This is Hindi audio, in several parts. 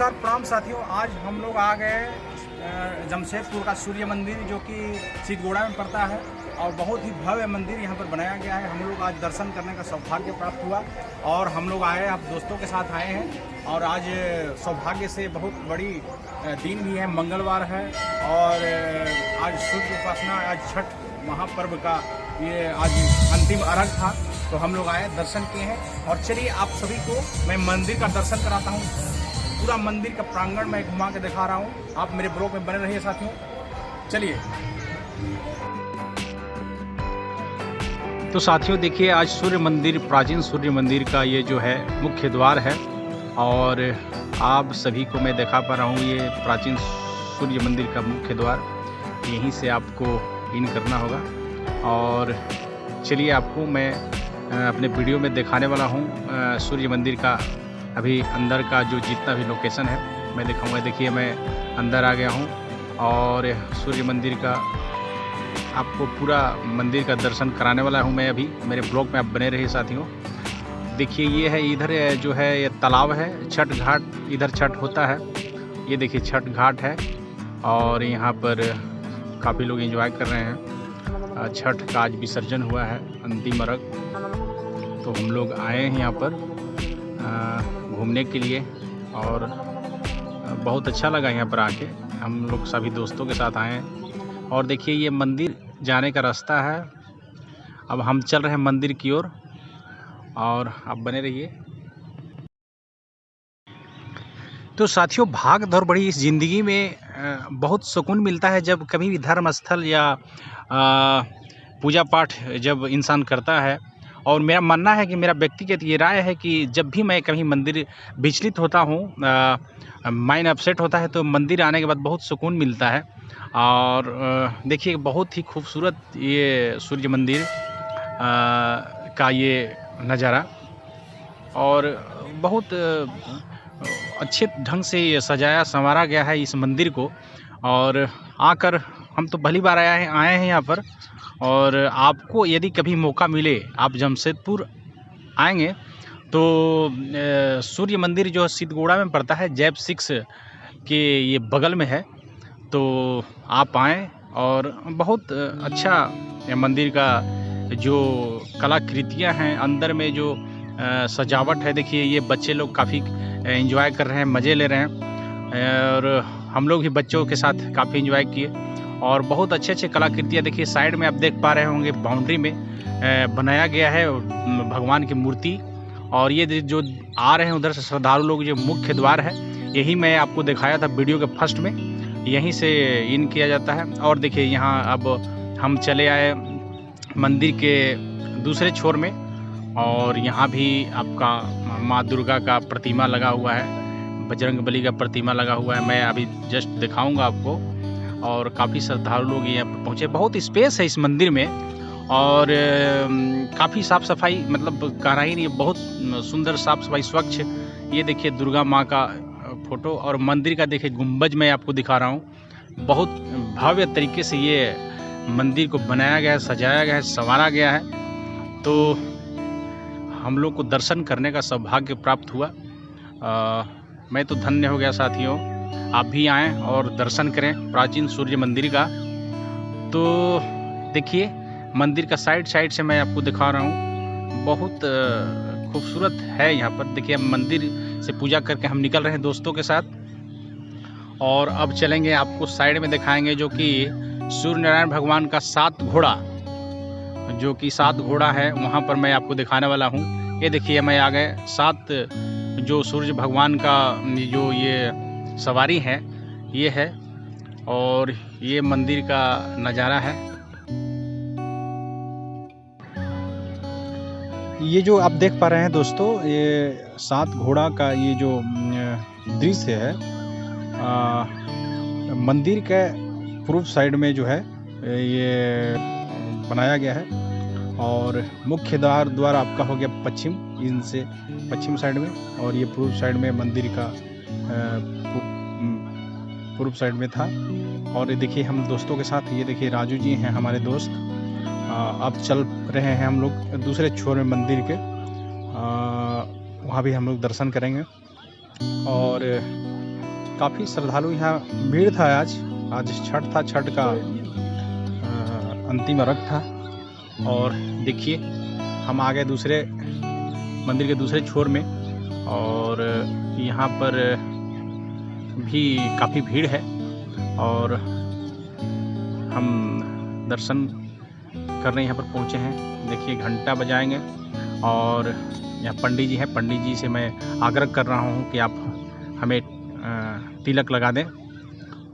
नमस्कार प्रणाम साथियों। आज हम लोग आ गए जमशेदपुर का सूर्य मंदिर जो कि सिद्धगोड़ा में पड़ता है और बहुत ही भव्य मंदिर यहाँ पर बनाया गया है। हम लोग आज दर्शन करने का सौभाग्य प्राप्त हुआ और हम लोग आए, आप दोस्तों के साथ आए हैं। और आज सौभाग्य से बहुत बड़ी दिन भी है, मंगलवार है और आज सूर्य उपासना, आज छठ महापर्व का ये आज अंतिम अर्घ था, तो हम लोग आए, दर्शन किए हैं। और चलिए आप सभी को मैं मंदिर का दर्शन कराता हूँ। पूरा मंदिर का प्रांगण मैं घुमा के दिखा रहा हूँ। आप मेरे ब्लॉग में बने रहिए साथियों। चलिए तो साथियों देखिए, आज सूर्य मंदिर, प्राचीन सूर्य मंदिर का ये जो है मुख्य द्वार है और आप सभी को मैं दिखा पा रहा हूँ ये प्राचीन सूर्य मंदिर का मुख्य द्वार। यहीं से आपको इन करना होगा और चलिए आपको मैं अपने वीडियो में दिखाने वाला हूँ सूर्य मंदिर का अभी अंदर का जो जितना भी लोकेशन है मैं दिखाऊंगा। देखिए मैं अंदर आ गया हूँ और सूर्य मंदिर का आपको पूरा मंदिर का दर्शन कराने वाला हूँ मैं अभी। मेरे ब्लॉग में आप बने रहिए साथियों। देखिए ये है, इधर जो है ये तालाब है, छठ घाट, इधर छठ होता है। ये देखिए छठ घाट है और यहाँ पर काफ़ी लोग एंजॉय कर रहे हैं। छठ का आज विसर्जन हुआ है, अंतिम अर्घ। तो हम लोग आए हैं यहाँ पर घूमने के लिए और बहुत अच्छा लगा यहाँ पर आके। हम लोग सभी दोस्तों के साथ आए हैं और देखिए ये मंदिर जाने का रास्ता है। अब हम चल रहे हैं मंदिर की ओर और आप बने रहिए। तो साथियों, भाग दौड़ बड़ी इस ज़िंदगी में बहुत सुकून मिलता है जब कभी भी धर्म स्थल या पूजा पाठ जब इंसान करता है। और मेरा मानना है कि मेरा व्यक्तिगत ये राय है कि जब भी मैं कहीं मंदिर विचलित होता हूँ, माइंड अपसेट होता है, तो मंदिर आने के बाद बहुत सुकून मिलता है। और देखिए बहुत ही खूबसूरत ये सूर्य मंदिर का ये नज़ारा और बहुत अच्छे ढंग से ये सजाया संवारा गया है इस मंदिर को। और आकर हम तो पहली बार आए हैं यहाँ पर। और आपको यदि कभी मौका मिले, आप जमशेदपुर आएंगे तो सूर्य मंदिर जो सिद्धगोड़ा में पड़ता है, जैप 6 के ये बगल में है, तो आप आएँ। और बहुत अच्छा मंदिर का जो कलाकृतियाँ हैं, अंदर में जो सजावट है, देखिए ये बच्चे लोग काफ़ी एंजॉय कर रहे हैं, मज़े ले रहे हैं और हम लोग भी बच्चों के साथ काफ़ी एंजॉय किए। और बहुत अच्छे कलाकृतियाँ देखिए साइड में आप देख पा रहे होंगे, बाउंड्री में बनाया गया है भगवान की मूर्ति। और ये जो आ रहे हैं उधर से श्रद्धालु लोग, जो मुख्य द्वार है, यही मैं आपको दिखाया था वीडियो के फर्स्ट में, यहीं से इन किया जाता है। और देखिए यहाँ अब हम चले आए मंदिर के दूसरे छोर में और यहाँ भी आपका माँ दुर्गा का प्रतिमा लगा हुआ है, बजरंगबली का प्रतिमा लगा हुआ है। मैं अभी जस्ट दिखाऊंगा आपको। और काफ़ी श्रद्धालु लोग यहाँ पर पहुँचे। बहुत स्पेस है इस मंदिर में और काफ़ी साफ़ सफाई, मतलब कहना ही नहीं, बहुत सुंदर साफ़ सफाई, स्वच्छ। ये देखिए दुर्गा माँ का फोटो और मंदिर का देखिए गुंबज मैं आपको दिखा रहा हूँ। बहुत भव्य तरीके से ये मंदिर को बनाया गया है, सजाया गया है, संवारा गया है। तो हम लोग को दर्शन करने का सौभाग्य प्राप्त हुआ। मैं तो धन्य हो गया साथियों। आप भी आएँ और दर्शन करें प्राचीन सूर्य मंदिर का। तो देखिए मंदिर का साइड से मैं आपको दिखा रहा हूँ, बहुत खूबसूरत है यहाँ पर। देखिए हम मंदिर से पूजा करके हम निकल रहे हैं दोस्तों के साथ और अब चलेंगे, आपको साइड में दिखाएंगे जो कि सूर्य नारायण भगवान का 7 घोड़ा, जो कि 7 घोड़ा है, वहाँ पर मैं आपको दिखाने वाला हूँ। ये देखिए मैं आ गए, 7 जो सूर्य भगवान का जो ये सवारी है ये है और ये मंदिर का नज़ारा है। ये जो आप देख पा रहे हैं दोस्तों, ये 7 घोड़ा का ये जो दृश्य है मंदिर के पूर्व साइड में जो है ये बनाया गया है और मुख्य द्वार आपका हो गया पश्चिम, इनसे पश्चिम साइड में, और ये पूर्व साइड में मंदिर का पूर्व साइड में था। और ये देखिए हम दोस्तों के साथ, ये देखिए राजू जी हैं हमारे दोस्त। अब चल रहे हैं हम लोग दूसरे छोर में मंदिर के, वहाँ भी हम लोग दर्शन करेंगे। और काफ़ी श्रद्धालु यहाँ भीड़ था आज छठ था, छठ का अंतिम अर्घ था। और देखिए हम आ गए दूसरे मंदिर के दूसरे छोर में और यहाँ पर भी काफ़ी भीड़ है और हम दर्शन करने यहाँ पर पहुँचे हैं। देखिए घंटा बजाएंगे और यहाँ पंडित जी हैं, पंडित जी से मैं आग्रह कर रहा हूँ कि आप हमें तिलक लगा दें।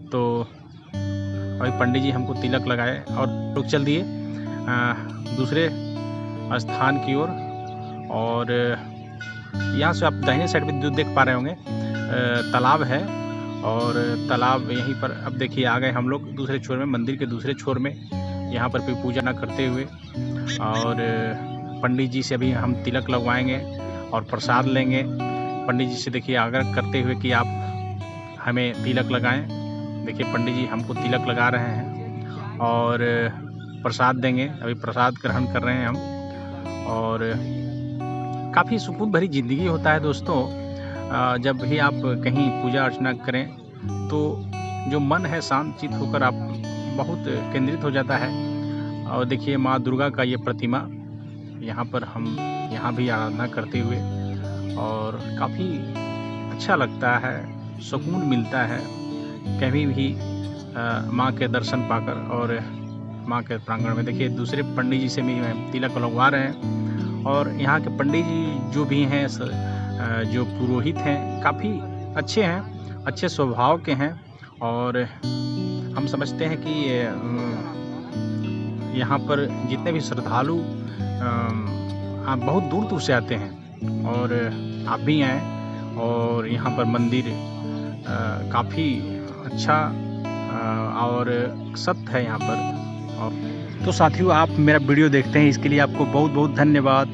तो अभी पंडित जी हमको तिलक लगाए और लोग चल दिए दूसरे स्थान की ओर। और यहाँ से आप दाहिने साइड पे जो देख पा रहे होंगे तालाब है और तालाब यहीं पर। अब देखिए आ गए हम लोग दूसरे छोर में, मंदिर के दूसरे छोर में, यहाँ पर कोई पूजा ना करते हुए। और पंडित जी से अभी हम तिलक लगवाएंगे और प्रसाद लेंगे। पंडित जी से देखिए आग्रह करते हुए कि आप हमें तिलक लगाएं। देखिए पंडित जी हमको तिलक लगा रहे हैं और प्रसाद देंगे। अभी प्रसाद ग्रहण कर रहे हैं हम। और काफ़ी सुकून भरी ज़िंदगी होता है दोस्तों जब भी आप कहीं पूजा अर्चना करें तो जो मन है शांत चित्त होकर आप बहुत केंद्रित हो जाता है। और देखिए माँ दुर्गा का ये प्रतिमा यहाँ पर हम यहाँ भी आराधना करते हुए और काफ़ी अच्छा लगता है, सुकून मिलता है कभी भी माँ के दर्शन पाकर। और माँ के प्रांगण में देखिए दूसरे पंडित जी से भी तिलक लगवा रहे हैं। और यहाँ के पंडित जी जो भी हैं जो पुरोहित हैं काफ़ी अच्छे हैं, अच्छे स्वभाव के हैं। और हम समझते हैं कि यहाँ पर जितने भी श्रद्धालु बहुत दूर दूर से आते हैं और आप भी आएँ। और यहाँ पर मंदिर काफ़ी अच्छा और सख्त है यहाँ पर। तो साथियों आप मेरा वीडियो देखते हैं इसके लिए आपको बहुत बहुत धन्यवाद।